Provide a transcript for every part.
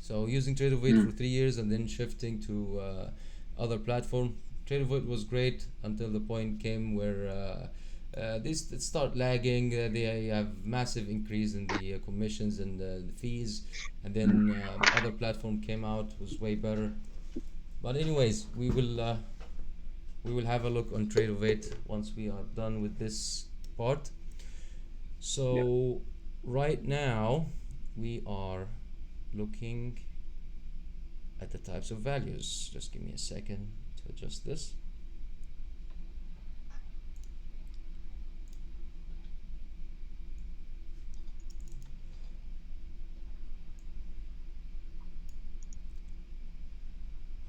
So using Tradeovate for 3 years and then shifting to other platform. Tradeovate was great until the point came where this it start lagging. They have massive increase in the commissions and the fees, and then other platform came out was way better. But anyways, we will have a look on Tradeovate once we are done with this part. Yeah. So right now we are looking at the types of values. Just give me a second to adjust this.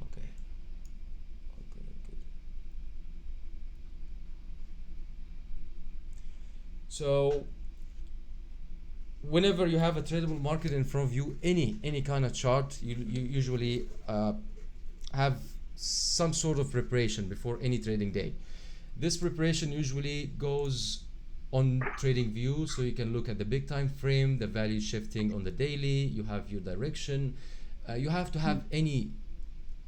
Okay. Oh, good, good. So whenever you have a tradable market in front of you, any kind of chart, you usually have some sort of preparation before any trading day. This preparation usually goes on trading view, so you can look at the big time frame, the value shifting on the daily, you have your direction. You have to have any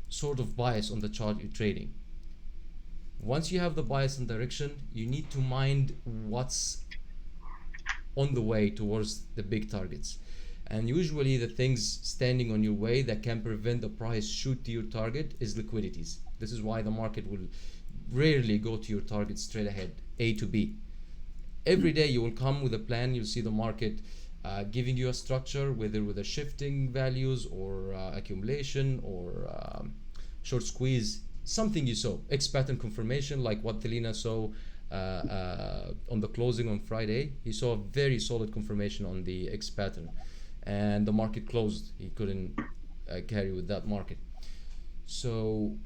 sort of bias on the chart you're trading. Once you have the bias and direction, you need to mind what's on the way towards the big targets. And usually the things standing on your way that can prevent the price shoot to your target is liquidities. This is why the market will rarely go to your target straight ahead, A to B. Every day you will come with a plan. You'll see the market giving you a structure, whether with a shifting values or accumulation or short squeeze, something you saw. X pattern confirmation, like what Telina saw on the closing on Friday. He saw a very solid confirmation on the X pattern, and the market closed. He couldn't carry with that market. So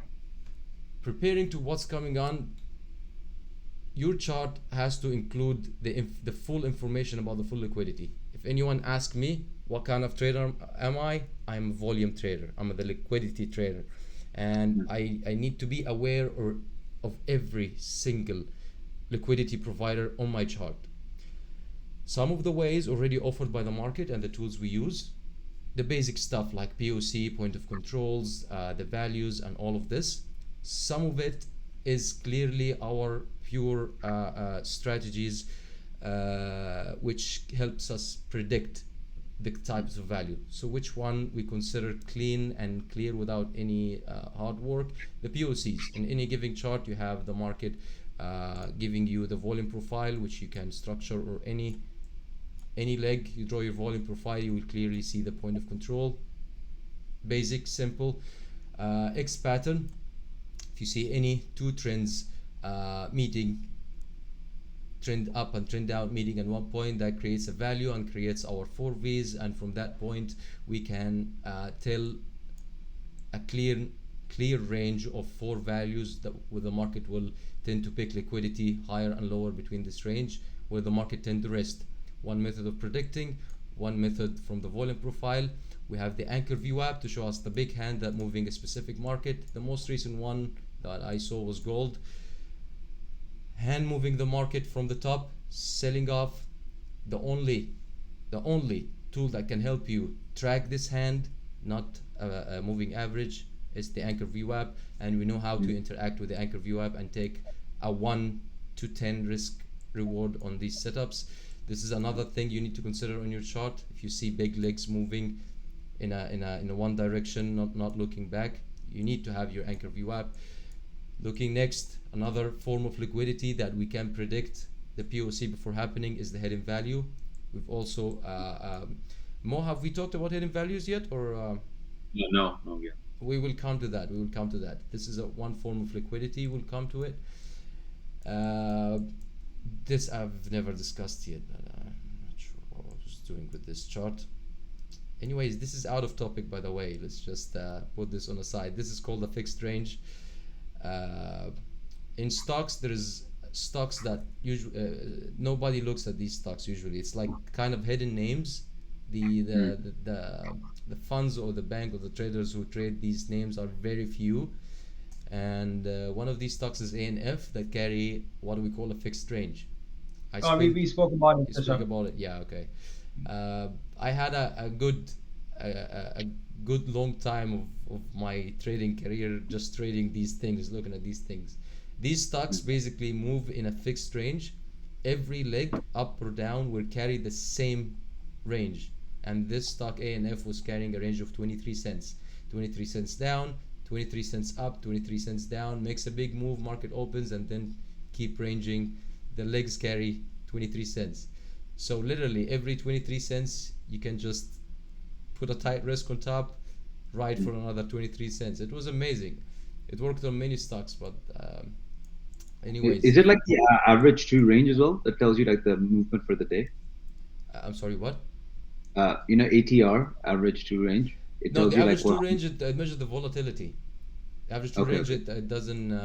preparing to what's coming on, your chart has to include the full information about the full liquidity. If anyone asks me what kind of trader am I, I'm a volume trader. I'm the liquidity trader, and I need to be aware of every single liquidity provider on my chart. Some of the ways already offered by the market and the tools we use, the basic stuff like POC, point of controls, the values, and all of this. Some of it is clearly our pure strategies, which helps us predict the types of value. So which one we consider clean and clear without any hard work? The POCs. In any given chart, you have the market giving you the volume profile, which you can structure, or any leg you draw your volume profile, you will clearly see the point of control. Basic, simple. X pattern. If you see any two trends meeting, trend up and trend down meeting at one point, that creates a value and creates our 4Vs, and from that point we can tell a clear range of 4 values that where the market will tend to pick liquidity higher and lower between this range, where the market tend to rest. One method of predicting, one method from the volume profile. We have the anchor VWAP to show us the big hand that moving a specific market. The most recent one that I saw was gold. Hand moving the market from the top, selling off. The only tool that can help you track this hand, not a moving average, is the anchor VWAP, and we know how to interact with the anchor VWAP and take a 1 to 10 risk reward on these setups. This is another thing you need to consider on your chart. If you see big legs moving in a one direction, not looking back, you need to have your anchor VWAP. Looking next, another form of liquidity that we can predict the POC before happening is the hidden value. We've also Mo, have we talked about hidden values yet, or No, yeah. we will come to that? We will come to that. This is one form of liquidity. We'll come to it. This I've never discussed yet, but I'm not sure what I was doing with this chart. Anyways, this is out of topic, by the way. Let's just put this on the side. This is called a fixed range. In stocks, there is stocks that usually nobody looks at these stocks usually. It's like kind of hidden names. The funds or the bank or the traders who trade these names are very few, and one of these stocks is ANF that carry what we call a fixed range. We spoke about it, You speak Hesham. about it, yeah, okay. I had a good a good long time of my trading career just trading these things, looking at these things. These stocks basically move in a fixed range. Every leg up or down will carry the same range, and this stock A and F was carrying a range of 23 cents. 23 cents down, 23 cents up, 23 cents down, makes a big move, market opens, and then keep ranging. The legs carry 23 cents. So literally every 23 cents you can just put a tight risk on top, ride for another 23 cents. It was amazing. It worked on many stocks, but anyways. Is it like the average true range as well that tells you like the movement for the day? I'm sorry, what? You know, ATR, average true range. It No, tells the you average like true range, it measures the volatility. The average true Okay, range, okay. it doesn't.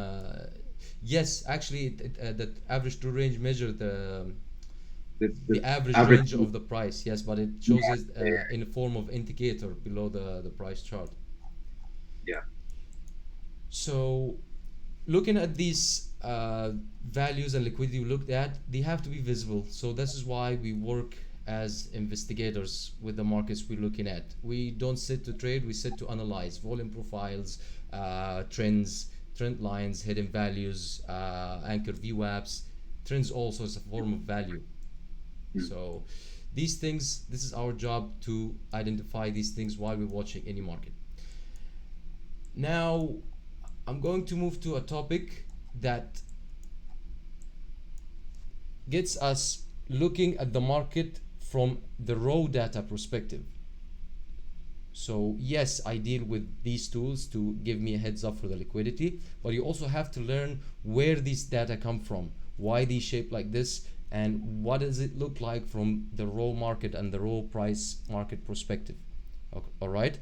Yes, actually, that average true range measure the The average average. range of the price. Yes, but it shows it in the form of indicator below the price chart. Yeah. So, looking at these values and liquidity we looked at, they have to be visible. So this is why we work as investigators with the markets we're looking at. We don't sit to trade, we sit to analyze volume profiles, trends, trend lines, hidden values, anchor VWAPs. Trends also is a form of value. So these things, this is our job to identify these things while we're watching any market. Now, I'm going to move to a topic that gets us looking at the market from the raw data perspective. So yes, I deal with these tools to give me a heads up for the liquidity, but you also have to learn where these data come from, why they shape like this, and what does it look like from the raw market and the raw price market perspective. Okay, all right.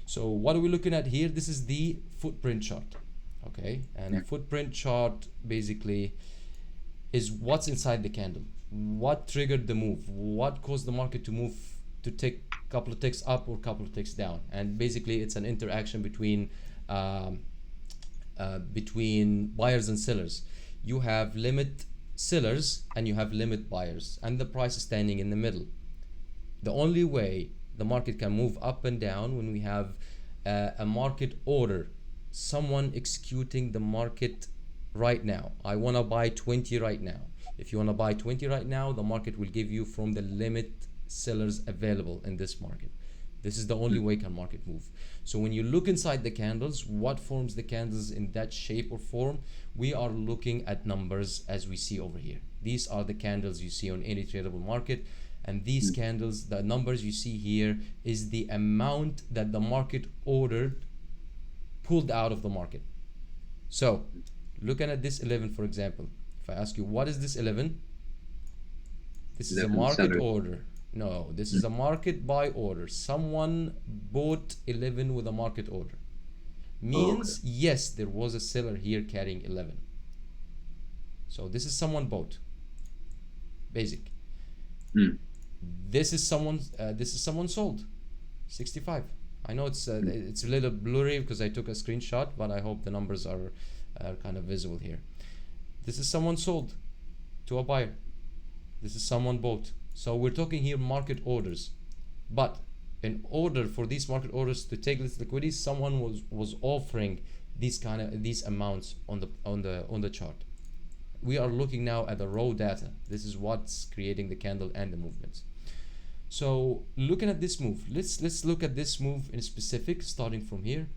So what are we looking at here? This is the footprint chart. Okay, and a footprint chart basically is what's inside the candle, what triggered the move, what caused the market to move, to take a couple of ticks up or a couple of ticks down. And basically it's an interaction between buyers and sellers. You have limit sellers and you have limit buyers, and the price is standing in the middle. The only way the market can move up and down when we have a market order, someone executing the market right now. I want to buy 20 right now. If you want to buy 20 right now, the market will give you from the limit sellers available in this market. This is the only way can market move. So when you look inside the candles, what forms the candles in that shape or form, we are looking at numbers as we see over here. These are the candles you see on any tradable market, and these candles, the numbers you see here, is the amount that the market ordered pulled out of the market. So looking at this 11, for example, if I ask you what is this 11, this is a market sellers. order. No, this is a market buy order. Someone bought 11 with a market order. Means yes, there was a seller here carrying 11. So this is someone bought. Basic. This is someone sold. 65. I know it's a little blurry because I took a screenshot, but I hope the numbers are kind of visible here. This is someone sold to a buyer. This is someone bought. So we're talking here market orders. But in order for these market orders to take this liquidity, someone was offering these amounts on the chart. We are looking now at the raw data. This is what's creating the candle and the movements. So looking at this move, let's look at this move in specific, starting from here.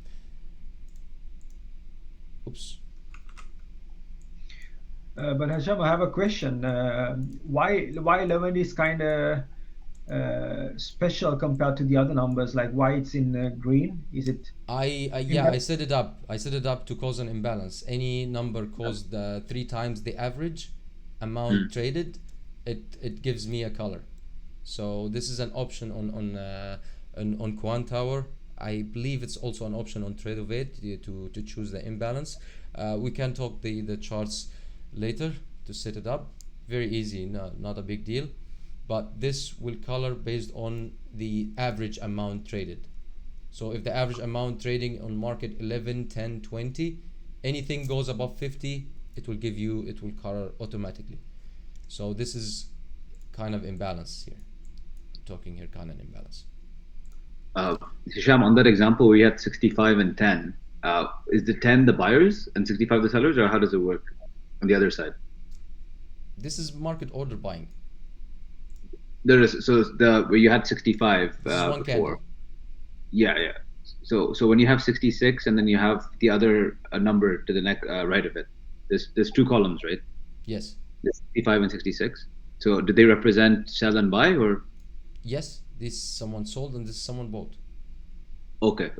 Oops. But Hesham, I have a question. Why 11 is kind of special compared to the other numbers? Like why it's in green? Is it? I set it up. I set it up to cause an imbalance. Any number caused 3 times the average amount traded, it gives me a color. So this is an option on Quant Tower. I believe it's also an option on Tradovate to choose the imbalance. We can talk the charts later to set it up. Very easy, not a big deal. But this will color based on the average amount traded. So if the average amount trading on market 11, 10, 20, anything goes above 50, it will color automatically. So this is kind of imbalance here. I'm talking here kind of imbalance. Hisham, on that example where you had 65 and 10, is the 10 the buyers and 65 the sellers, or how does it work on the other side? This is market order buying. There is, so the where you had 65 This is one before. candle. Yeah. So when you have 66 and then you have the other number to the next right of it, there's two columns, right? Yes. There's 65 and 66. So did they represent sell and buy, or? Yes. This someone sold and this someone bought. Okay.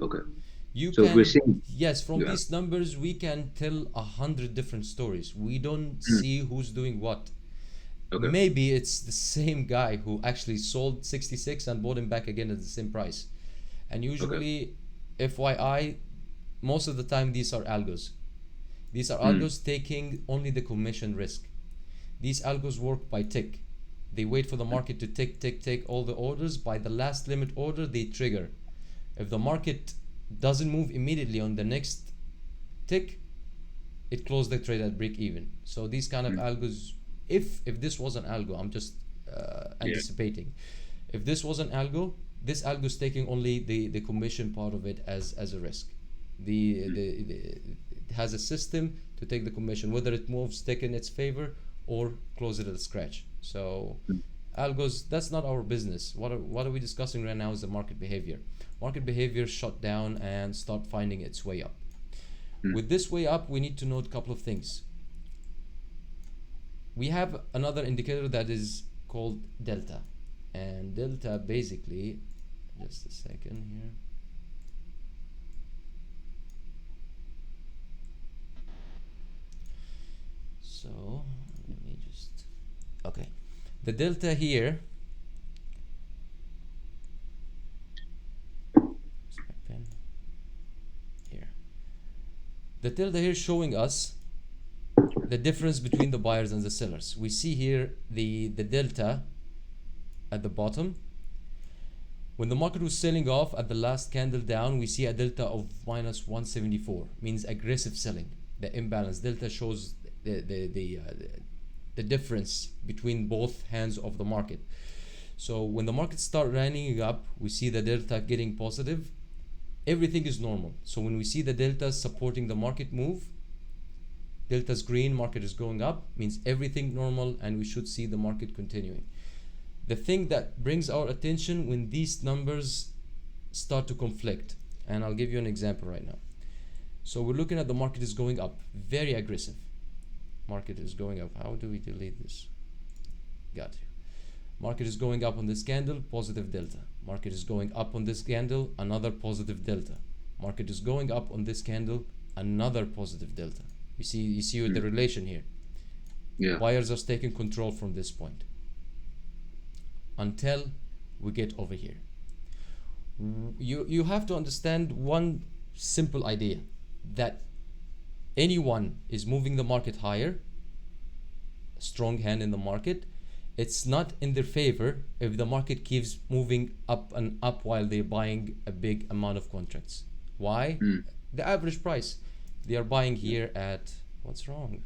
You So can, we're seeing, yes, from yeah. these numbers we can tell 100 different stories. We don't see who's doing what. Okay. Maybe it's the same guy who actually sold 66 and bought him back again at the same price. And usually, FYI, most of the time these are algos. These are algos taking only the commission risk. These algos work by tick. They wait for the market to tick all the orders. By the last limit order, they trigger. If the market doesn't move immediately on the next tick, it closed the trade at break even. So these kind of algos, if this was an algo, I'm just anticipating. If this was an algo, this algo is taking only the commission part of it as a risk. It has a system to take the commission, whether it moves tick in its favor or close it at a scratch. So algos, that's not our business. What are we discussing right now is the market behavior. Market behavior shut down and start finding its way up. With this way up, we need to note a couple of things. We have another indicator that is called delta, and delta basically, just a second here. So let me just, okay, the delta here, where's my pen? Here. The delta here showing us the difference between the buyers and the sellers. We see here the delta at the bottom. When the market was selling off at the last candle down, we see a delta of minus 174, means aggressive selling. The imbalance delta shows the difference between both hands of the market. So when the market start running up, we see the delta getting positive. Everything is normal. So when we see the delta supporting the market move, delta's green, market is going up, means everything normal, and we should see the market continuing. The thing that brings our attention when these numbers start to conflict, and I'll give you an example right now. So we're looking at the market is going up, very aggressive. Market is going up. How do we delete this? Got you. Market is going up on this candle, positive delta. Market is going up on this candle, another positive delta. Market is going up on this candle, another positive delta. You see with the relation here. Yeah. Buyers are taking control from this point until we get over here. You have to understand one simple idea, that anyone is moving the market higher, strong hand in the market, it's not in their favor if the market keeps moving up and up while they're buying a big amount of contracts. Why? The average price. They are buying here at, what's wrong?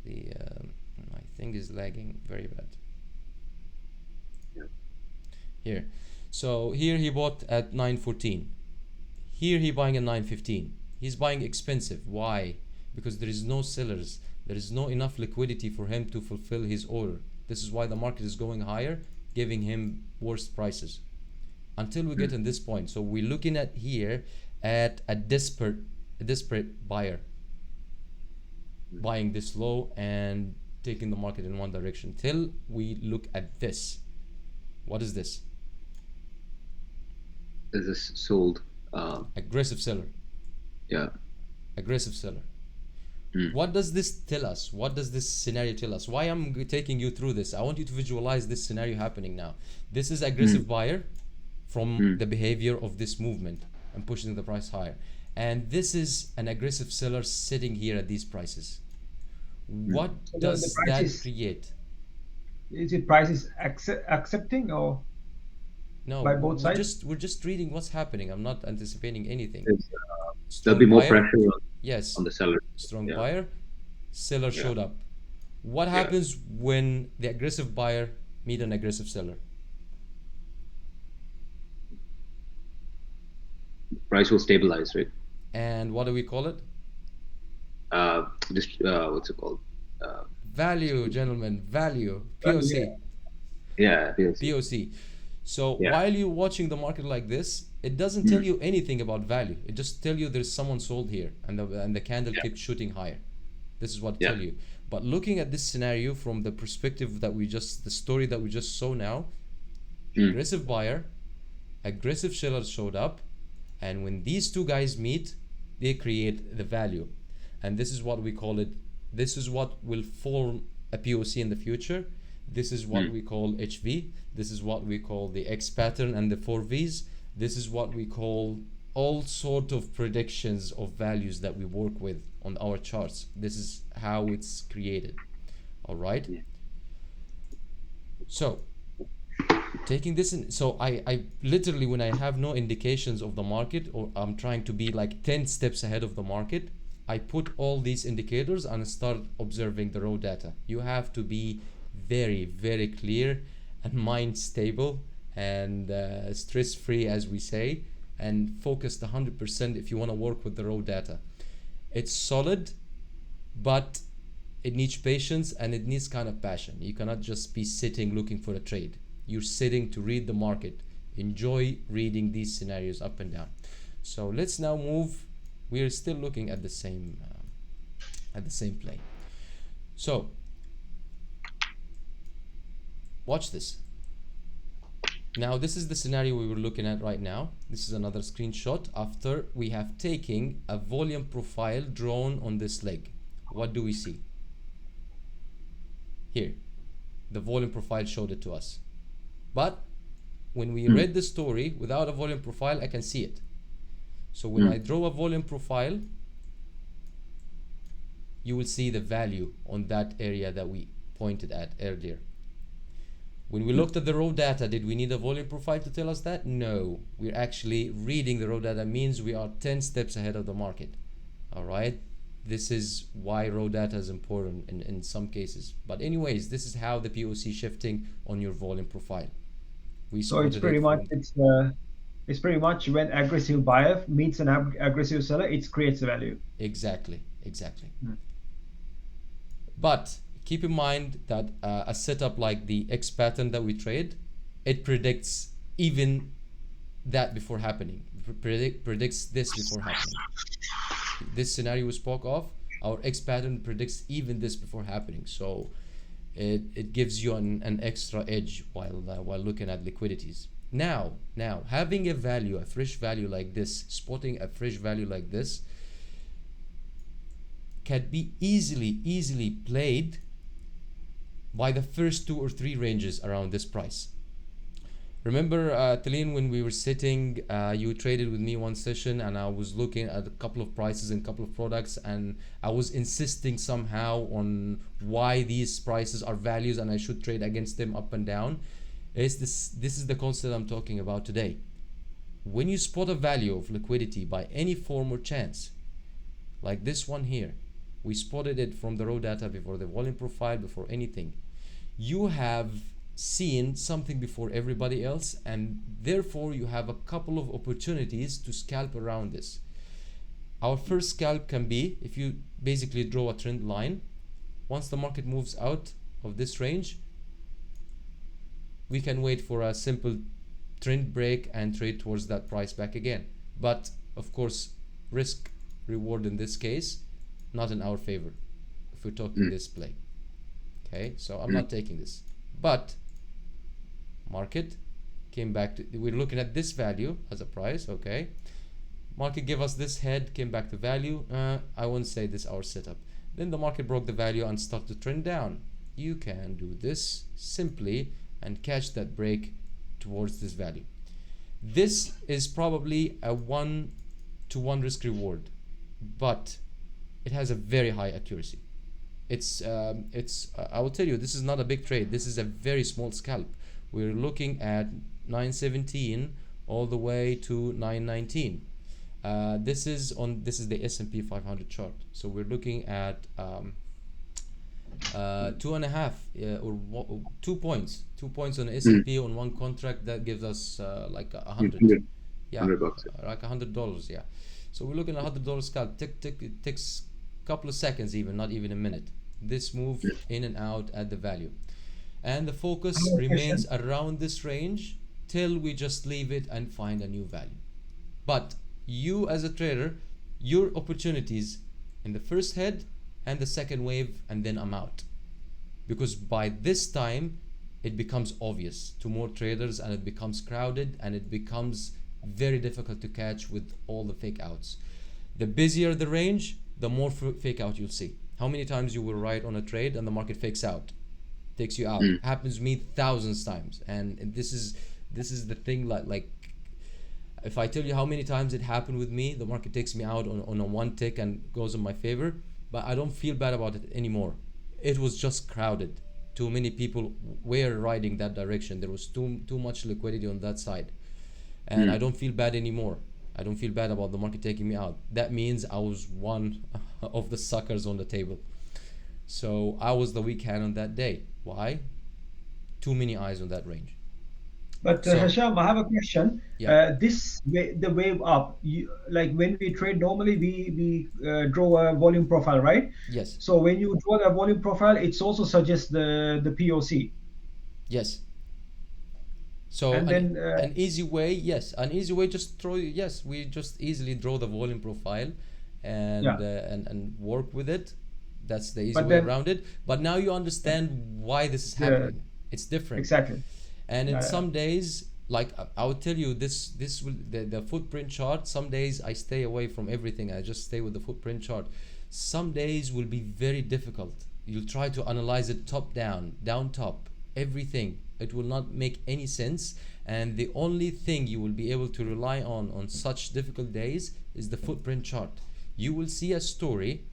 My thing is lagging very bad. Here. So here he bought at 914. Here he buying at 915. He's buying expensive. Why? Because there is no sellers. There is no enough liquidity for him to fulfill his order. This is why the market is going higher, giving him worse prices until we get in this point. So we're looking at here at a desperate buyer buying this low and taking the market in one direction till we look at this. What is this? Is this sold? Aggressive seller. Yeah. Aggressive seller. What does this tell us? What does this scenario tell us? Why I'm taking you through this? I want you to visualize this scenario happening now. This is aggressive buyer from the behavior of this movement and pushing the price higher. And this is an aggressive seller sitting here at these prices. What So does the price that is- create? Is it price is accepting or No, by both sides? we're just reading what's happening. I'm not anticipating anything. There'll be more buyer, pressure yes, on the seller. strong Yeah. buyer, seller showed up. What happens when the aggressive buyer meet an aggressive seller? price will stabilize, right? And what do we call it? What's it called? Value, gentlemen, value, Yeah. POC. Yeah, PLC. POC. So Yeah. while you're watching the market like this, it doesn't tell you anything about value. It just tell you there's someone sold here, and the candle keeps shooting higher. This is what it tell you. But looking at this scenario from the perspective that the story that we just saw now, aggressive buyer, aggressive seller showed up, and when these two guys meet, they create the value. And this is what we call it. This is what will form a POC in the future. This is what we call HV. This is what we call the X pattern and the 4Vs. This is what we call all sort of predictions of values that we work with on our charts. This is how it's created. All right. So taking this in, so I literally, when I have no indications of the market, or I'm trying to be like 10 steps ahead of the market, I put all these indicators and start observing the raw data. You have to be very, very clear and mind stable and stress-free, as we say, and focused 100% if you want to work with the raw data. It's solid, but it needs patience and it needs kind of passion. You cannot just be sitting looking for a trade. You're sitting to read the market. Enjoy reading these scenarios up and down. So let's now move. We are still looking at the same play. So watch this. Now this is the scenario we were looking at right now. This is another screenshot after we have taken a volume profile drawn on this leg. What do we see? Here, the volume profile showed it to us. But when we read the story without a volume profile, I can see it. So when I draw a volume profile, you will see the value on that area that we pointed at earlier. When we looked at the raw data, did we need a volume profile to tell us that? No, we're actually reading the raw data, means we are 10 steps ahead of the market. All right, this is why raw data is important in some cases. But anyways, this is how the POC shifting on your volume profile. So it's pretty much when aggressive buyer meets an aggressive seller, it creates a value. Exactly. But keep in mind that a setup like the X pattern that we trade, it predicts even that before happening. Predicts this before happening. This scenario we spoke of, our X pattern predicts even this before happening. So it gives you an extra edge while looking at liquidities. Now having a value, a fresh value like this, spotting a fresh value like this, can be easily played by the first 2 or 3 ranges around this price. Remember, Talene, when we were sitting, you traded with me one session and I was looking at a couple of prices and a couple of products, and I was insisting somehow on why these prices are values and I should trade against them up and down. This is the concept I'm talking about today. When you spot a value of liquidity by any form or chance, like this one here, we spotted it from the raw data before the volume profile, before anything. You have seen something before everybody else, and therefore you have a couple of opportunities to scalp around this. Our first scalp can be if you basically draw a trend line. Once the market moves out of this range, we can wait for a simple trend break and trade towards that price back again. But of course, risk reward in this case, not in our favor if we're talking this play. Okay, so I'm not taking this. But market came back to, we're looking at this value as a price. Okay, market gave us this head, came back to value. I won't say this our setup. Then the market broke the value and started to trend down. You can do this simply and catch that break towards this value. This is probably a 1-to-1 risk reward, but it has a very high accuracy. It's I will tell you, this is not a big trade. This is a very small scalp. We're looking at 917 all the way to 919. This is the S&P 500 chart. So we're looking at 2.5 or 2 points. 2 points on S&P on one contract, that gives us like 100. Yeah, $100. like $100. Yeah. So we're looking at $100 scalp. Tick tick. It takes a couple of seconds, even not even a minute. This move in and out at the value, and the I focus have a remains question. around this range till we just leave it and find a new value. But you as a trader, your opportunities in the first head and the second wave, and then I'm out. Because by this time it becomes obvious to more traders, and it becomes crowded, and it becomes very difficult to catch with all the fake outs. The busier the range, the more fake out you'll see. How many times you will ride on a trade and the market fakes out, takes you out? Happens to me thousands times. And this is the thing, like if I tell you how many times it happened with me, the market takes me out on a one tick and goes in my favor, but I don't feel bad about it anymore. It was just crowded. Too many people were riding that direction. There was too much liquidity on that side, and I don't feel bad anymore. I don't feel bad about the market taking me out. That means I was one of the suckers on the table. So I was the weak hand on that day. Why? Too many eyes on that range. But So Hesham, I have a question. yeah, The wave up, like when we trade normally, we draw a volume profile, right? yes, So when you draw the volume profile, it also suggests the POC, yes. So and an then an easy way, yes, an easy way, just throw, yes, we just easily draw the volume profile and yeah. and work with it. That's the easy But way then around it. But now you understand why this is the happening. It's different. exactly. And in Yeah, some days, like I would tell you, this will the footprint chart. Some days I stay away from everything. I just stay with the footprint chart. Some days will be very difficult. You'll try to analyze it top down, down top, everything. It will not make any sense. And the only thing you will be able to rely on such difficult days is the footprint chart. You will see a story,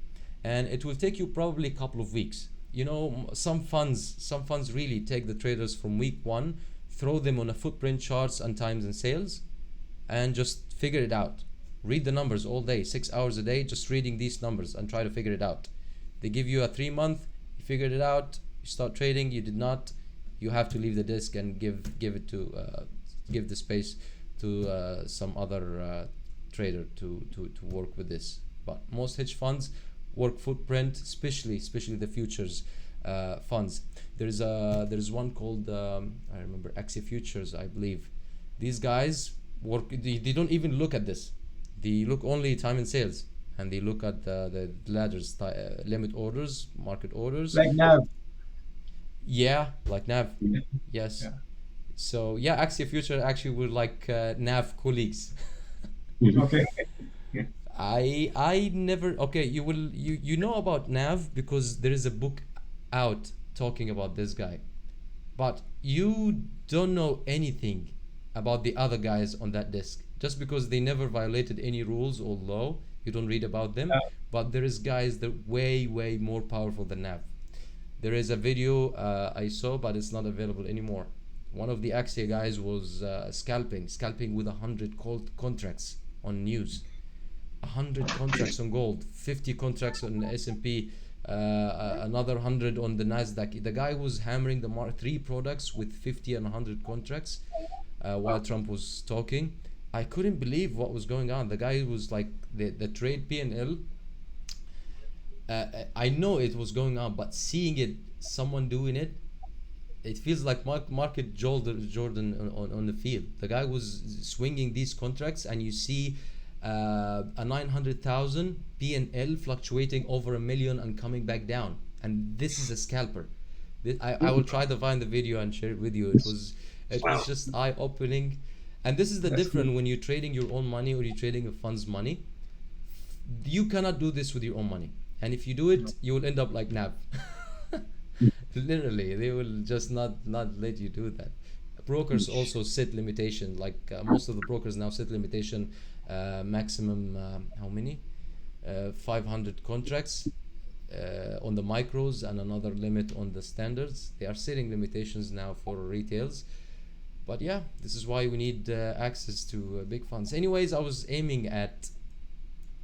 and it will take you probably a couple of weeks. You know, some funds really take the traders from week one, throw them on a footprint charts and times and sales, and just figure it out. Read the numbers all day, 6 hours a day, just reading these numbers and try to figure it out. They give you a 3 month, you figured it out, you start trading, you did not, you have to leave the desk and give the space to some other trader to work with this. But most hedge funds work footprint, especially the futures funds. There's one called I remember Axie Futures, I believe. These guys work. They don't even look at this. They look only time and sales, and they look at the ladders, limit orders, market orders. like now. Yeah, like Nav. Yeah. Yes. Yeah. So yeah, Axie Future actually were like Nav colleagues. Okay. Yeah. I never, okay, you know about Nav because there is a book out talking about this guy, but you don't know anything about the other guys on that desk. Just because they never violated any rules or law, you don't read about them. But there is guys that way more powerful than Nav. There is a video I saw, but it's not available anymore. One of the Axia guys was scalping with 100 contracts on news, 100 contracts on gold, 50 contracts on the S&P, another 100 on the Nasdaq. The guy was hammering the three products with 50 and 100 contracts while Trump was talking. I couldn't believe what was going on. The guy was like the trade P&L. I know it was going on, but seeing it, someone doing it, it feels like market Jordan on the field. The guy was swinging these contracts, and you see a 900,000 P&L fluctuating over 1 million and coming back down. And this is a scalper. I will try to find the video and share it with you. It was just eye-opening. And this is the That's difference good. when you're trading your own money or you're trading a fund's money. You cannot do this with your own money. And if you do it, you will end up like Nav. Literally, they will just not let you do that. Brokers also set limitation. Like most of the brokers now set limitation, maximum how many? 500 contracts on the micros, and another limit on the standards. They are setting limitations now for retails. But yeah, this is why we need access to big funds. Anyways, I was aiming at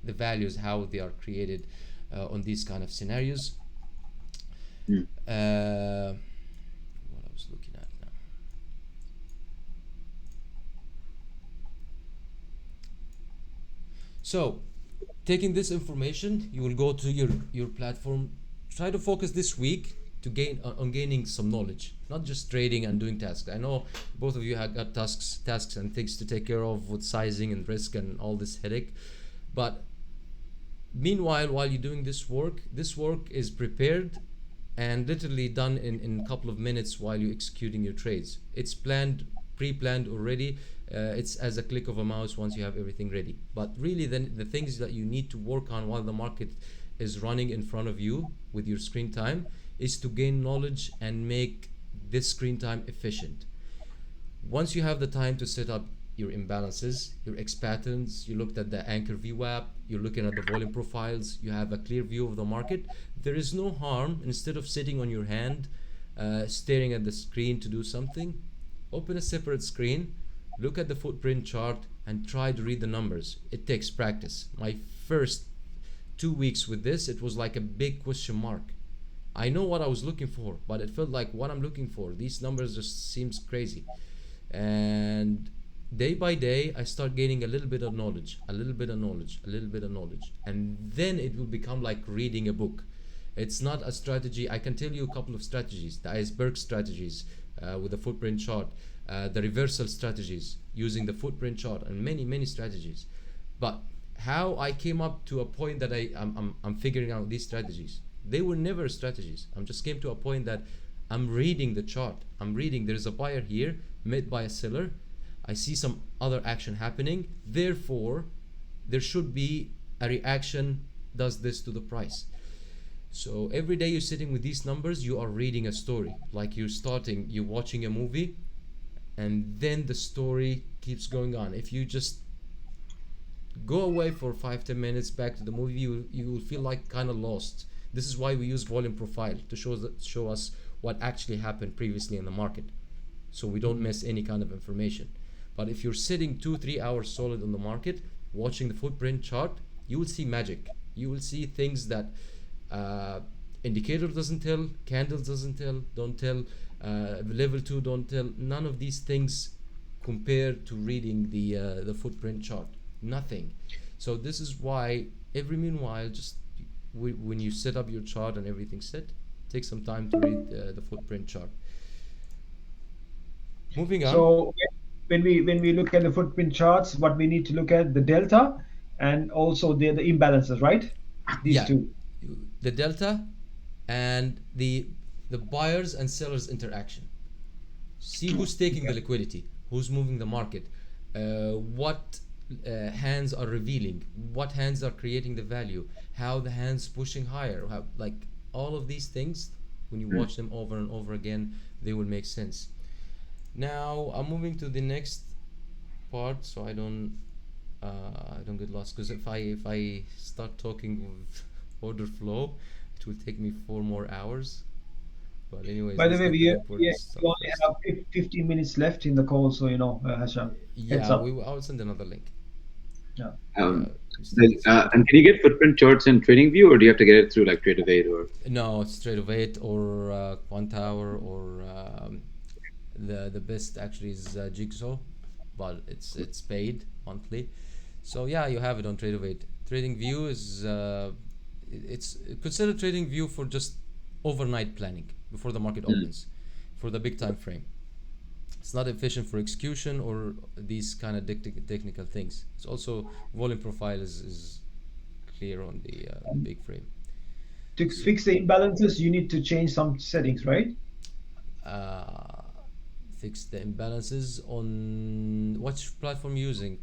the values, how they are created on these kind of scenarios. What I was looking at now. So taking this information, you will go to your platform, try to focus this week to gain on gaining some knowledge, not just trading and doing tasks. I know both of you have got tasks and things to take care of with sizing and risk and all this headache, but meanwhile, while you're doing this work is prepared and literally done in a couple of minutes while you're executing your trades. It's pre-planned already. It's as a click of a mouse once you have everything ready. But really, then the things that you need to work on while the market is running in front of you with your screen time is to gain knowledge and make this screen time efficient. Once you have the time to set up your imbalances, your X patterns, you looked at the anchor VWAP, you're looking at the volume profiles, you have a clear view of the market, there is no harm, instead of sitting on your hand, staring at the screen to do something, open a separate screen, look at the footprint chart and try to read the numbers. It takes practice. My first 2 weeks with this, it was like a big question mark. I know what I was looking for, but it felt like what I'm looking for, these numbers just seems crazy. And day by day, I start gaining a little bit of knowledge, and then it will become like reading a book. It's not a strategy. I can tell you a couple of strategies, the iceberg strategies with the footprint chart, the reversal strategies using the footprint chart, and many strategies. But how I came up to a point that I'm figuring out these strategies, they were never strategies. I just came to a point that I'm reading the chart. I'm reading there's a buyer here met by a seller. I see some other action happening. Therefore, there should be a reaction, does this to the price. So every day you're sitting with these numbers, you are reading a story. Like you're watching a movie, and then the story keeps going on. If you just go away for 5-10 minutes back to the movie, you will feel like kind of lost. This is why we use volume profile to show us what actually happened previously in the market, so we don't miss any kind of information. But if you're sitting 2-3 hours solid on the market, watching the footprint chart, you will see magic. You will see things that indicator doesn't tell, candles don't tell, level 2 don't tell. None of these things compared to reading the footprint chart. Nothing. So this is why meanwhile, just when you set up your chart and everything's set, take some time to read the footprint chart. Moving on. So when we look at the footprint charts, what we need to look at the delta and also the imbalances, right? These two. The delta and the buyers and sellers interaction. See who's taking the liquidity, who's moving the market, what hands are revealing, what hands are creating the value, how the hands pushing higher, like all of these things. When you watch them over and over again, they will make sense. Now I'm moving to the next part, so I don't get lost, because if I start talking with order flow, it will take me 4 more hours. But anyways, by the way, we only have 15 minutes left in the call, so Hesham. Yeah, I will send another link. Yeah. And can you get footprint charts in TradingView, or do you have to get it through like Trade-of-8 or? No, it's Trade-of-8 or Quantower, or the best actually is Jigsaw, but it's paid monthly. So yeah, you have it on Trade-of-8. TradingView is it's considered TradingView for just overnight planning before the market opens, for the big time frame. It's not efficient for execution or these kind of technical things. It's also volume profile is clear on the big frame. To fix the imbalances, you need to change some settings, right? Fix the imbalances on which platform you're using?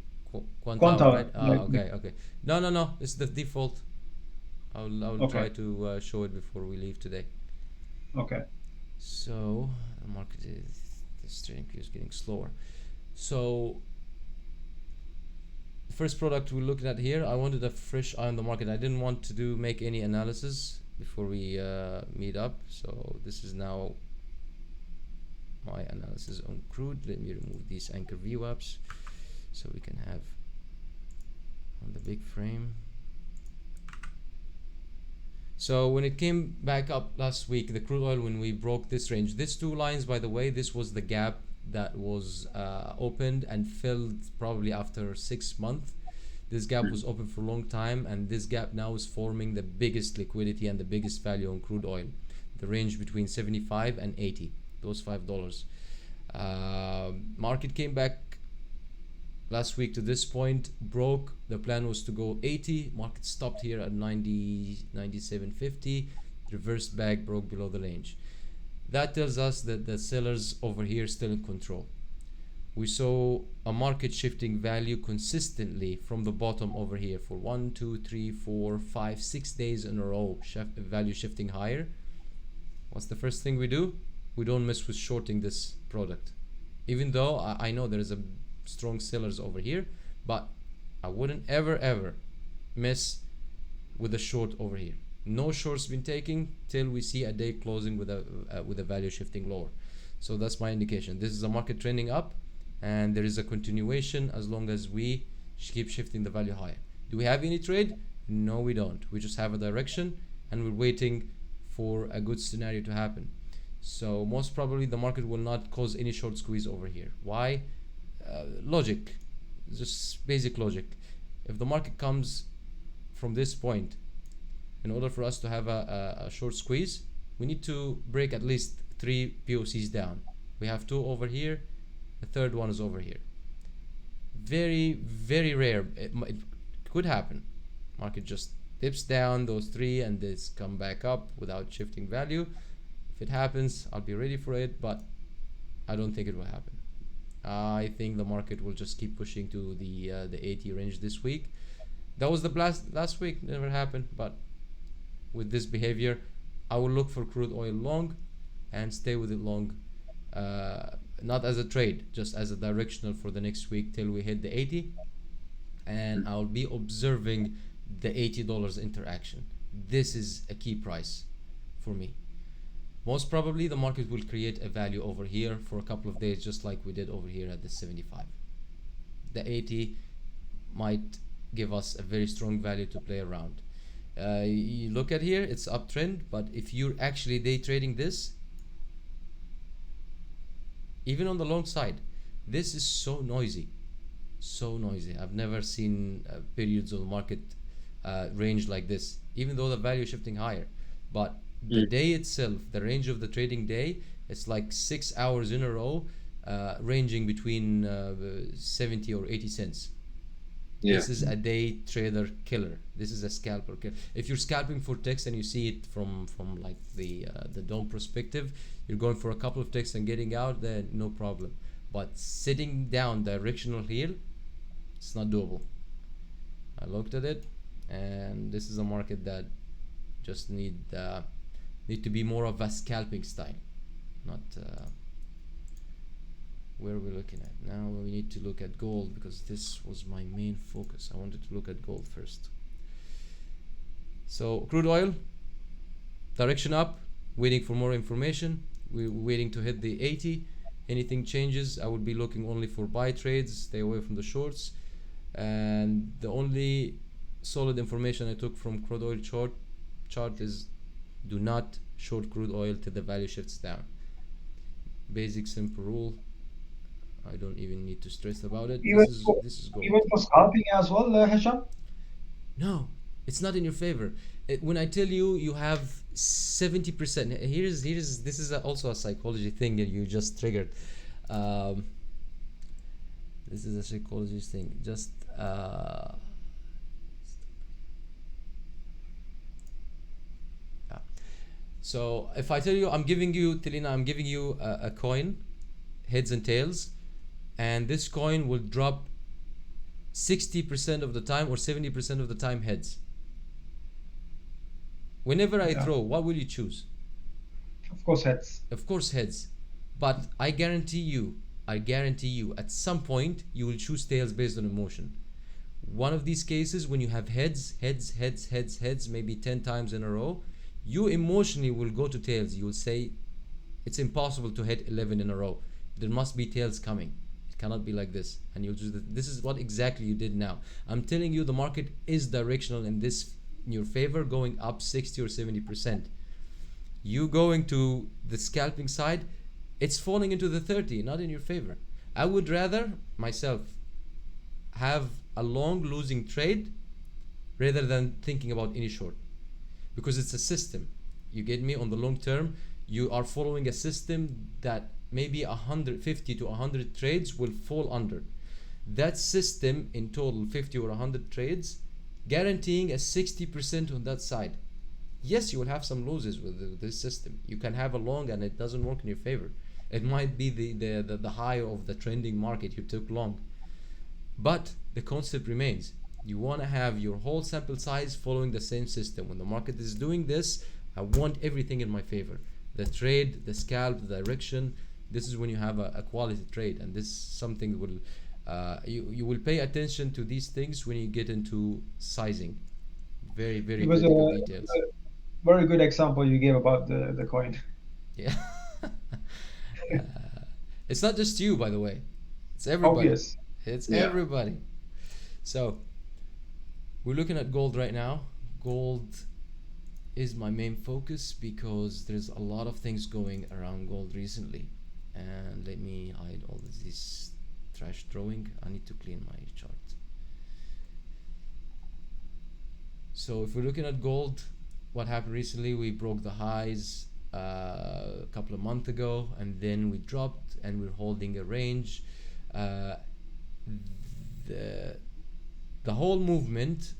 Quantower, right? Okay. No. It's the default. I'll try to show it before we leave today. Okay. So the market this trading is getting slower. So the first product we're looking at here, I wanted a fresh eye on the market. I didn't want to make any analysis before we meet up. So this is now my analysis on crude. Let me remove these anchor VWAPs so we can have on the big frame. So when it came back up last week, the crude oil, when we broke this range, these 2 lines, by the way, this was the gap that was opened and filled probably after 6 months. This gap was open for a long time, and this gap now is forming the biggest liquidity and the biggest value on crude oil. The range between 75 and 80, those $5. Market came back last week to this point, broke. The plan was to go 80. Market stopped here at 90, 97.50, reversed back, broke below the range. That tells us that the sellers over here still in control. We saw a market shifting value consistently from the bottom over here for 1, 2, 3, 4, 5, 6 days in a row, value shifting higher. What's the first thing we do? We don't mess with shorting this product. Even though I know there is a strong sellers over here, but I wouldn't ever mess with a short over here. No shorts been taken till we see a day closing with a value shifting lower. So that's my indication. This is a market trending up, and there is a continuation as long as we keep shifting the value higher. Do we have any trade? No, we don't. We just have a direction, and we're waiting for a good scenario to happen. So most probably the market will not cause any short squeeze over here. Why? Logic, just basic logic. If the market comes from this point, in order for us to have a short squeeze, we need to break at least 3 POCs down. We have 2 over here, the third one is over here. Very rare. It could happen. Market just dips down those 3 and this come back up without shifting value. If it happens, I'll be ready for it, but I don't think it will happen. I think the market will just keep pushing to the 80 range this week. That was the last week, never happened, but with this behavior, I will look for crude oil long and stay with it long, not as a trade, just as a directional for the next week till we hit the 80, and I'll be observing the $80 interaction. This is a key price for me. Most probably the market will create a value over here for a couple of days, just like we did over here at the 75. The 80 might give us a very strong value to play around. You look at here, it's uptrend, but if you're actually day trading this, even on the long side, this is so noisy. I've never seen periods of the market range like this, even though the value is shifting higher. But the day itself, the range of the trading day, it's like 6 hours in a row, ranging between 70 or 80 cents. Yeah. This is a day trader killer. This is a scalper killer. If you're scalping for ticks and you see it from like the dome perspective, you're going for a couple of ticks and getting out, then no problem. But sitting down directional here, it's not doable. I looked at it, and this is a market that just need to be more of a scalping style, not where we're looking at. Now we need to look at gold, because this was my main focus. I wanted to look at gold first. So crude oil, direction up, waiting for more information. We're waiting to hit the 80. Anything changes, I would be looking only for buy trades, stay away from the shorts. And the only solid information I took from crude oil chart is do not short crude oil till the value shifts down. Basic simple rule. I don't even need to stress about it. This is gold. Even for scalping as well, Hesham? No, it's not in your favor. When I tell you you have 70%, this is also a psychology thing that you just triggered. This is a psychology thing. Just so if I tell you I'm giving you a coin, heads and tails, and this coin will drop 60% of the time or 70% of the time heads. Whenever I throw, what will you choose? Of course heads. Of course heads. But I guarantee you, at some point you will choose tails based on emotion. One of these cases, when you have heads, maybe 10 times in a row, you emotionally will go to tails. You will say, it's impossible to hit 11 in a row. There must be tails coming. It cannot be like this. And you'll choose this is what exactly you did now. I'm telling you, the market is directional in your favor, going up 60 or 70%. You going to the scalping side, it's falling into the 30, not in your favor. I would rather myself have a long losing trade rather than thinking about any short, because it's a system. You get me? On the long term, you are following a system that maybe 150 to 100 trades will fall under. That system in total, 50 or 100 trades, guaranteeing a 60% on that side. Yes, you will have some losses with this system. You can have a long and it doesn't work in your favor. It might be the high of the trending market you took long. But the concept remains. You want to have your whole sample size following the same system. When the market is doing this, I want everything in my favor. The trade, the scalp, the direction. This is when you have a quality trade, and this is something will you will pay attention to these things when you get into sizing. Very, very It was critical a details. very good example you gave about the coin. Yeah. It's not just you, by the way. It's everybody. Obvious. It's Yeah. everybody. So we're looking at gold right now. Gold is my main focus because there's a lot of things going around gold recently. And let me hide all this trash throwing. I need to clean my chart. So if we're looking at gold, what happened recently, we broke the highs a couple of months ago, and then we dropped, and we're holding a range. The whole movement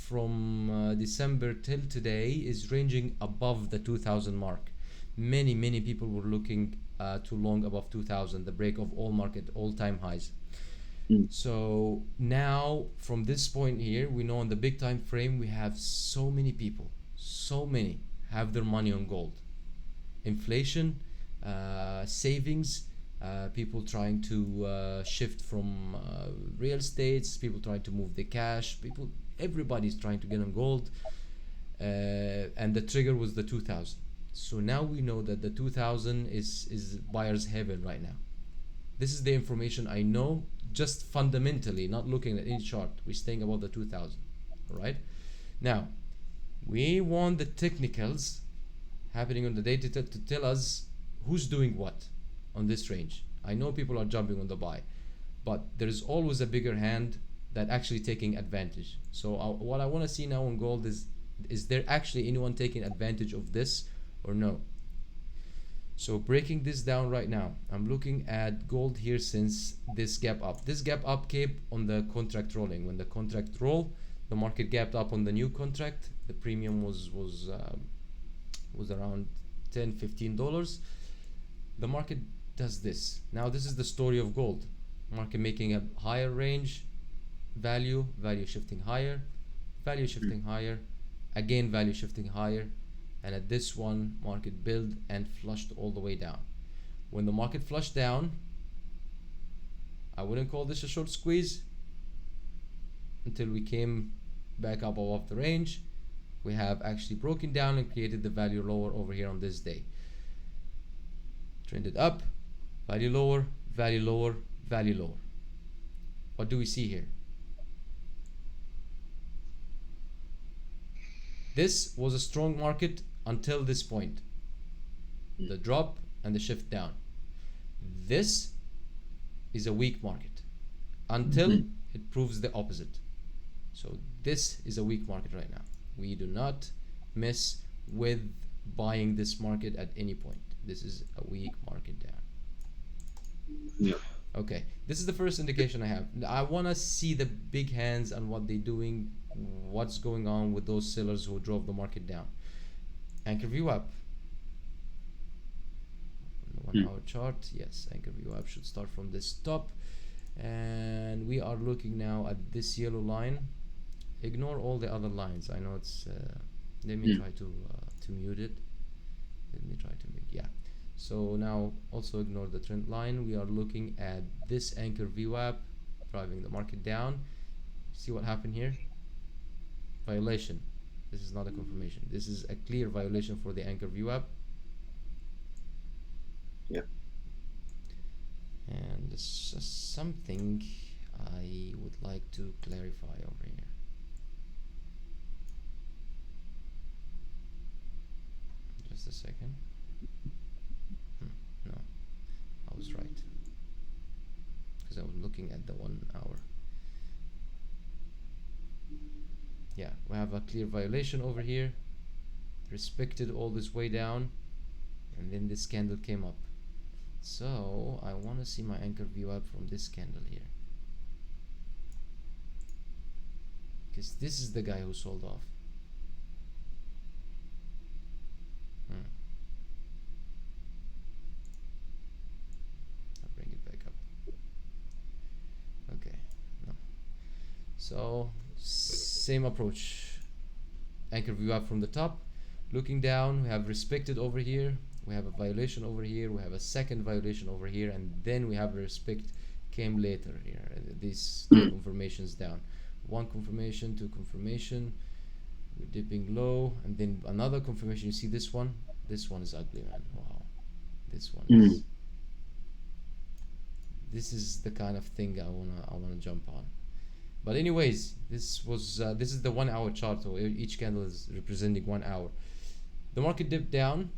from December till today is ranging above the 2000 mark. Many people were looking to long above 2000, the break of all market all-time highs. So now from this point here, we know on the big time frame we have so many people, so many have their money on gold. Inflation, savings, people trying to shift from real estates, people trying to move the cash, everybody's trying to get on gold, and the trigger was the 2000. So now we know that the 2000 is buyer's heaven right now. This is the information I know, just fundamentally, not looking at any chart. We're staying above the 2000. All right. Now, we want the technicals happening on the day to tell us who's doing what on this range. I know people are jumping on the buy, but there's always a bigger hand that actually taking advantage. So what I want to see now on gold is there actually anyone taking advantage of this or no? So breaking this down right now, I'm looking at gold here since this gap up. This gap up came on the contract rolling. When the contract roll, the market gapped up on the new contract. The premium was around $10-15. The market does this. Now this is the story of gold. Market making a higher range, value shifting higher, value shifting higher, again value shifting higher, and at this one market build and flushed all the way down. When the market flushed down, I wouldn't call this a short squeeze until we came back up above the range. We have actually broken down and created the value lower over here on this day. Trended up, value lower, value lower, value lower. What do we see here? This was a strong market until this point. The drop and the shift down. This is a weak market until it proves the opposite. So this is a weak market right now. We do not mess with buying this market at any point. This is a weak market down. Yeah. Okay, this is the first indication I have. I want to see the big hands and what they're doing, what's going on with those sellers who drove the market down. Anchor view up. On the 1 hour chart, yes, anchor view up should start from this top. And we are looking now at this yellow line. Ignore all the other lines. I know it's, let me try to mute it. Let me try to make, yeah. So now also ignore the trend line. We are looking at this anchor VWAP driving the market down. See what happened here? Violation. This is not a confirmation. This is a clear violation for the anchor VWAP. Yeah. And this is something I would like to clarify over here. Just a second. No, I was right. Because because I was looking at the 1 hour. Yeah, we have a clear violation over here, respected all this way down, and then this candle came up. So I want to see my anchor view up from this candle here, because this is the guy who sold off. I'll bring it back up. Okay, no. So same approach. Anchor view up from the top, looking down. We have respected over here, we have a violation over here, we have a second violation over here, and then we have a respect came later here. These two confirmations down. One confirmation, two confirmation, we're dipping low, and then another confirmation. You see this one? This one is ugly, man. Wow. This one is, this is the kind of thing I wanna jump on. But anyways, this is the 1 hour chart, so each candle is representing 1 hour. The market dipped down.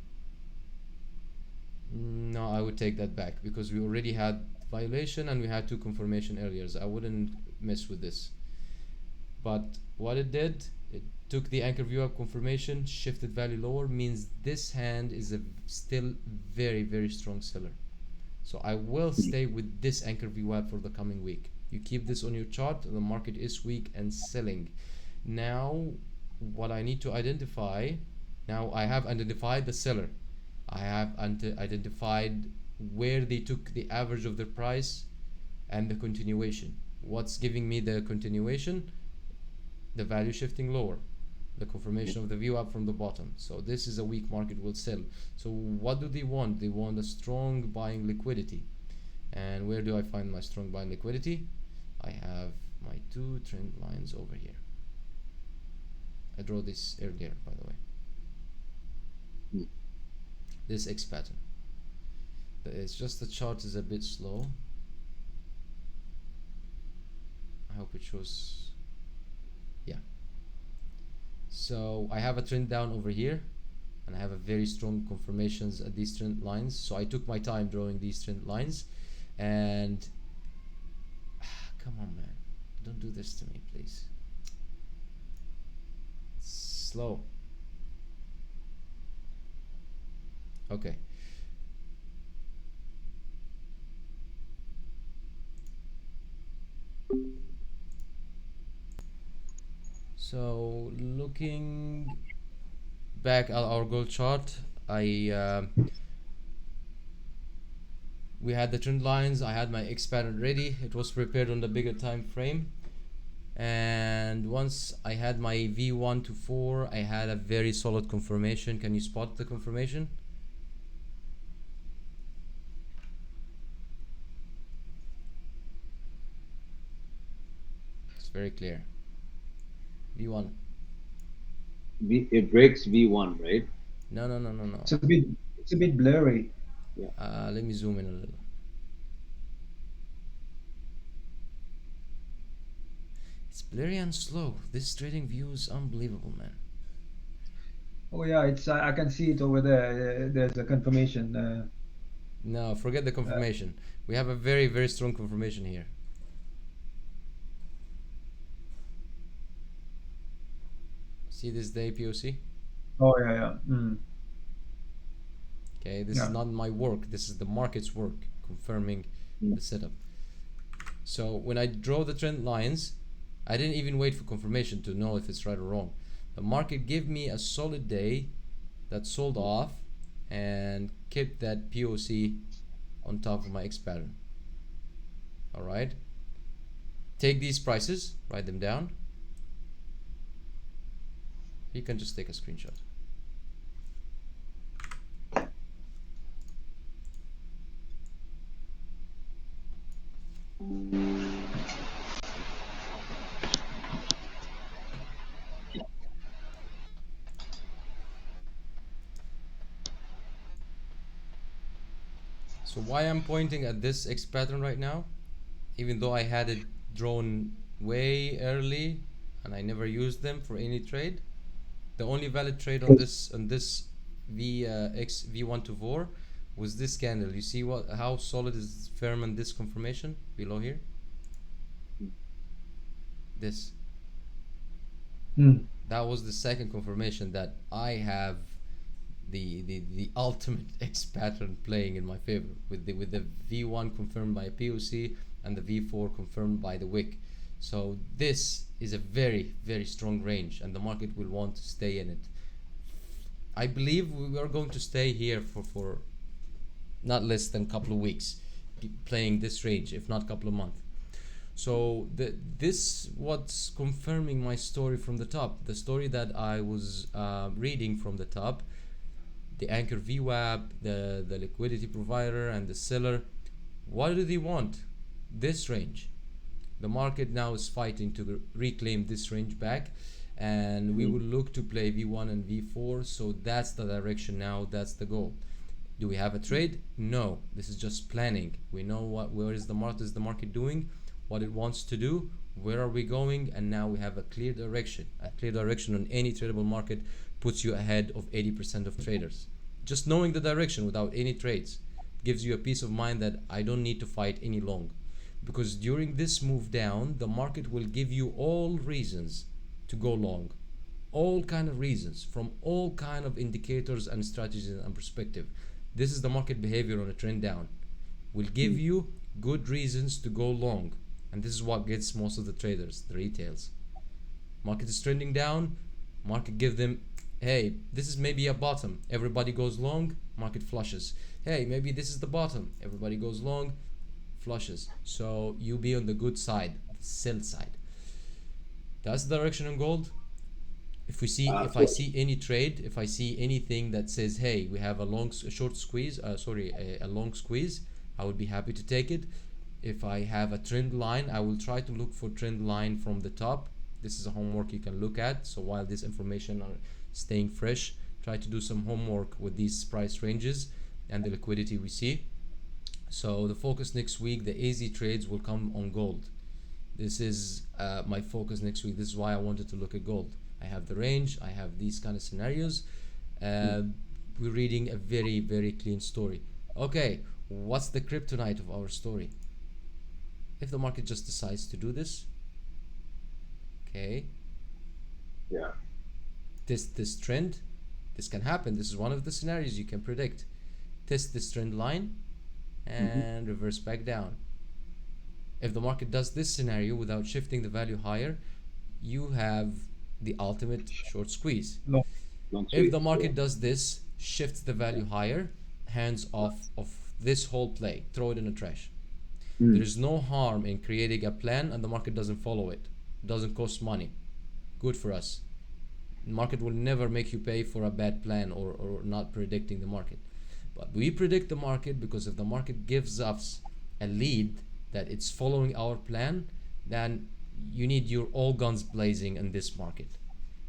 No, I would take that back, because we already had violation and we had two confirmation earlier, so I wouldn't mess with this. But what it did, it took the anchor view up confirmation, shifted value lower, means this hand is still very, very strong seller. So I will stay with this anchor view up for the coming week. You keep this on your chart. The market is weak and selling. Now what I need to identify, now I have identified the seller, I have identified where they took the average of the price and the continuation. What's giving me the continuation? The value shifting lower, the confirmation of the view up from the bottom. So this is a weak market, will sell. So what do they want? They want a strong buying liquidity. And where do I find my strong buying liquidity? I have my two trend lines over here. I drew this earlier, by the way. This X pattern. It's just the chart is a bit slow. I hope it shows. Yeah. So I have a trend down over here, and I have a very strong confirmations at these trend lines. So I took my time drawing these trend lines, and come on, man, don't do this to me, please. Slow. Okay. So looking back at our gold chart, we had the trend lines. I had my X pattern ready. It was prepared on the bigger time frame, and once I had my V1 to 4, I had a very solid confirmation. Can you spot the confirmation? It's very clear. V1. It breaks V1, right? No. It's a bit blurry. Yeah. Let me zoom in a little. It's blurry and slow. This trading view is unbelievable, man. Oh yeah, it's I can see it over there. There's a confirmation. No, forget the confirmation. We have a very, very strong confirmation here. See this day POC? Oh yeah. Okay, this is not my work. This is the market's work, confirming the setup. So when I draw the trend lines, I didn't even wait for confirmation to know if it's right or wrong. The market gave me a solid day that sold off and kept that POC on top of my X pattern. All right. Take these prices, write them down. You can just take a screenshot. So why I'm pointing at this X pattern right now, even though I had it drawn way early and I never used them for any trade, the only valid trade on this V1 to 4 was this candle. You see how solid is firm and this confirmation below here? This. That was the second confirmation that I have the ultimate X pattern playing in my favor, with the V1 confirmed by a POC and the V4 confirmed by the wick. So this is a very, very strong range, and the market will want to stay in it. I believe we are going to stay here for not less than a couple of weeks, playing this range, if not a couple of months. So this what's confirming my story from the top, the story that I was reading from the top. The anchor VWAP, the liquidity provider, and the seller. What do they want? This range. The market now is fighting to reclaim this range back, and we will look to play V1 and V4. So that's the direction now. That's the goal. Do we have a trade? No. This is just planning. We know where is the market doing, what it wants to do, where are we going, and now we have a clear direction. A clear direction on any tradable market puts you ahead of 80% of traders. Just knowing the direction without any trades gives you a peace of mind that I don't need to fight any long, because during this move down, the market will give you all reasons to go long, all kind of reasons from all kind of indicators and strategies and perspective. This is the market behavior on a trend down. Will give you good reasons to go long, and this is what gets most of the traders, the retails. Market is trending down, market give them, hey, this is maybe a bottom, everybody goes long, market flushes. Hey, maybe this is the bottom, everybody goes long, flushes. So you be on the good side, the sell side. That's the direction on gold. If I see any trade, if I see anything that says, hey, we have a long squeeze, I would be happy to take it. If I have a trend line, I will try to look for trend line from the top. This is a homework you can look at. So while this information are staying fresh, try to do some homework with these price ranges and the liquidity we see. So the focus next week, the easy trades will come on gold. This is my focus next week. This is why I wanted to look at gold. I have the range, I have these kind of scenarios. We're reading a very, very clean story. Okay, what's the kryptonite of our story? If the market just decides to do this, okay, yeah, this trend, this can happen. This is one of the scenarios you can predict. Test this trend line and reverse back down. If the market does this scenario without shifting the value higher, you have the ultimate short squeeze. Long If the market does this, shifts the value higher, hands off of this whole play, throw it in the trash. There is no harm in creating a plan and the market doesn't follow it. Doesn't cost money. Good for us. The market will never make you pay for a bad plan or not predicting the market. But we predict the market because if the market gives us a lead that it's following our plan, then you need your all guns blazing in this market.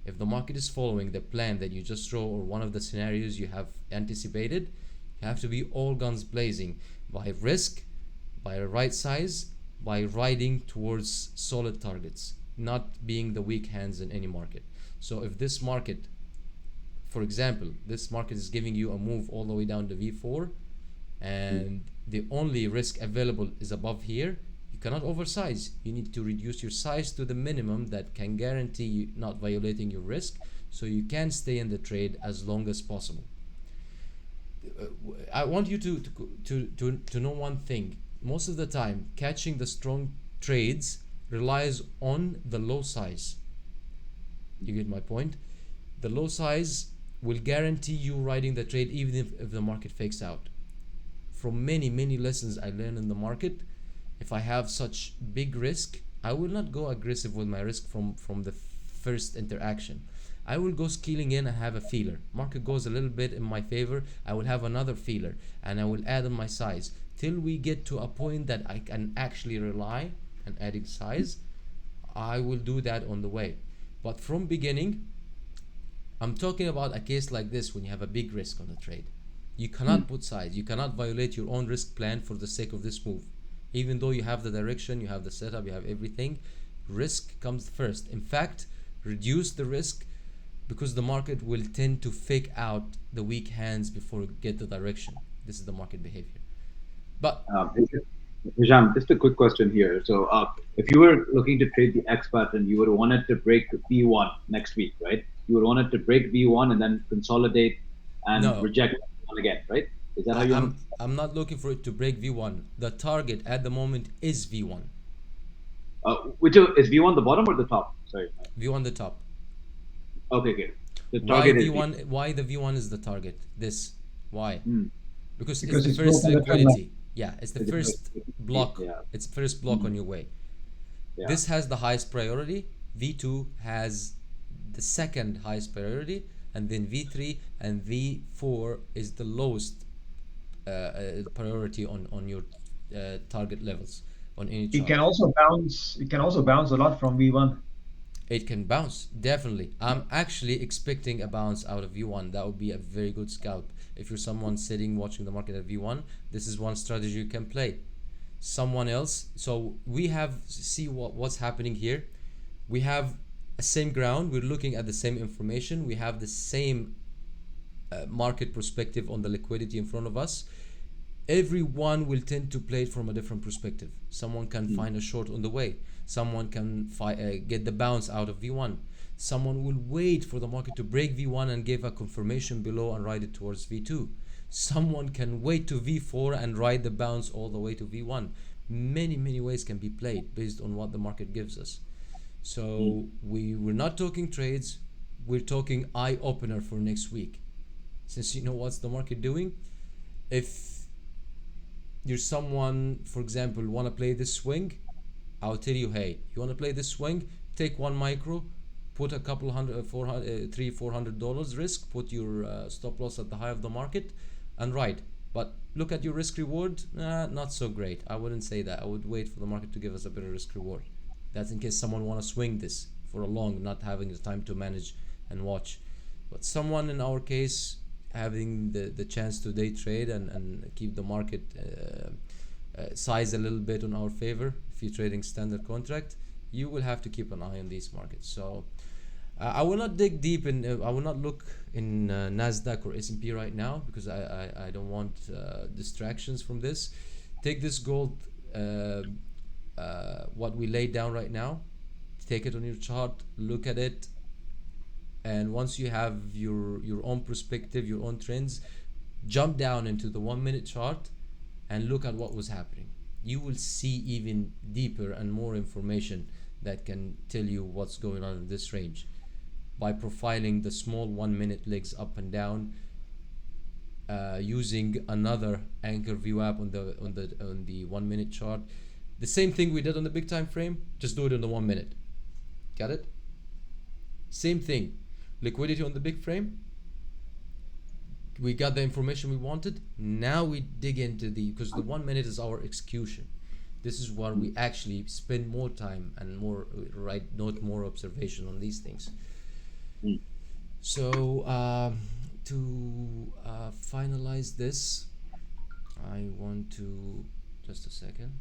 If the market is following the plan that you just draw or one of the scenarios you have anticipated, you have to be all guns blazing by risk, by a right size, by riding towards solid targets, not being the weak hands in any market. So if this market, for example, this market is giving you a move all the way down to V4 and the only risk available is above here, you cannot oversize. You need to reduce your size to the minimum that can guarantee you not violating your risk, so you can stay in the trade as long as possible. I want you to know one thing. Most of the time, catching the strong trades relies on the low size. You get my point? The low size will guarantee you riding the trade even if the market fakes out. From many lessons I learned in the market, if I have such big risk, I will not go aggressive with my risk from the first interaction. I will go scaling in and have a feeler. Market goes a little bit in my favor, I will have another feeler and I will add on my size till we get to a point that I can actually rely on adding size. I will do that on the way. But from beginning, I'm talking about a case like this when you have a big risk on the trade. You cannot put size, you cannot violate your own risk plan for the sake of this move. Even though you have the direction, you have the setup, you have everything, risk comes first. In fact, reduce the risk because the market will tend to fake out the weak hands before you get the direction. This is the market behavior. But Hesham, just a quick question here. So, if you were looking to trade the X pattern, you would want it to break V1 next week, right? You would want it to break V1 and then consolidate and no, reject one again, right? Is that how you want? I'm not looking for it to break V1. The target at the moment is V1. Which is V1 the bottom or the top? Sorry. V1 the top. Okay, okay. The Why target is V1? Why the V1 is the target? This. Why? Because Because it's the it's first broken the trend liquidity. Yeah, it's the It's the first first- block. yeah. It's first block on your way. Yeah. This has the highest priority. V2 has the second highest priority, and then V3 and V4 is the lowest priority on your target levels on any It chart. can also bounce. It can also bounce a lot from V1. It can bounce, definitely. I'm actually expecting a bounce out of V1. That would be a very good scalp. If you're someone sitting watching the market at V1, this is one strategy you can play. Someone else, so we have, see what's happening here. We have a same ground, we're looking at the same information, we have the same market perspective on the liquidity in front of us. Everyone will tend to play it from a different perspective. Someone can find a short on the way. Someone can get the bounce out of V1. Someone will wait for the market to break V1 and give a confirmation below and ride it towards V2. Someone can wait to V4 and ride the bounce all the way to V1. Many ways can be played based on what the market gives us. So we're not talking trades, we're talking eye opener for next week. Since you know what's the market doing, if you're someone, for example, want to play this swing, I'll tell you, hey, you want to play this swing, take one micro, put a couple hundred, $300-400 risk, put your stop loss at the high of the market, and ride. But look at your risk reward, not so great. I wouldn't say that. I would wait for the market to give us a better risk reward. That's in case someone want to swing this for a long, not having the time to manage and watch. But someone in our case, having the chance to day trade and keep the market size a little bit on our favor, if you're trading standard contract, you will have to keep an eye on these markets. So I will not dig deep in, I will not look in Nasdaq or S&P right now, because I don't want distractions from this. Take this gold, what we laid down right now, take it on your chart, look at it, and once you have your own perspective, your own trends, jump down into the 1 minute chart and look at what was happening. You will see even deeper and more information that can tell you what's going on in this range by profiling the small 1 minute legs up and down, using another anchor view app on the 1 minute chart. The same thing we did on the big time frame, just do it in the 1 minute. Got it? Same thing. Liquidity on the big frame. We got the information we wanted. Now we dig into because the 1 minute is our execution. This is where we actually spend more time and more note more observation on these things. So to finalize this, I want to, just a second.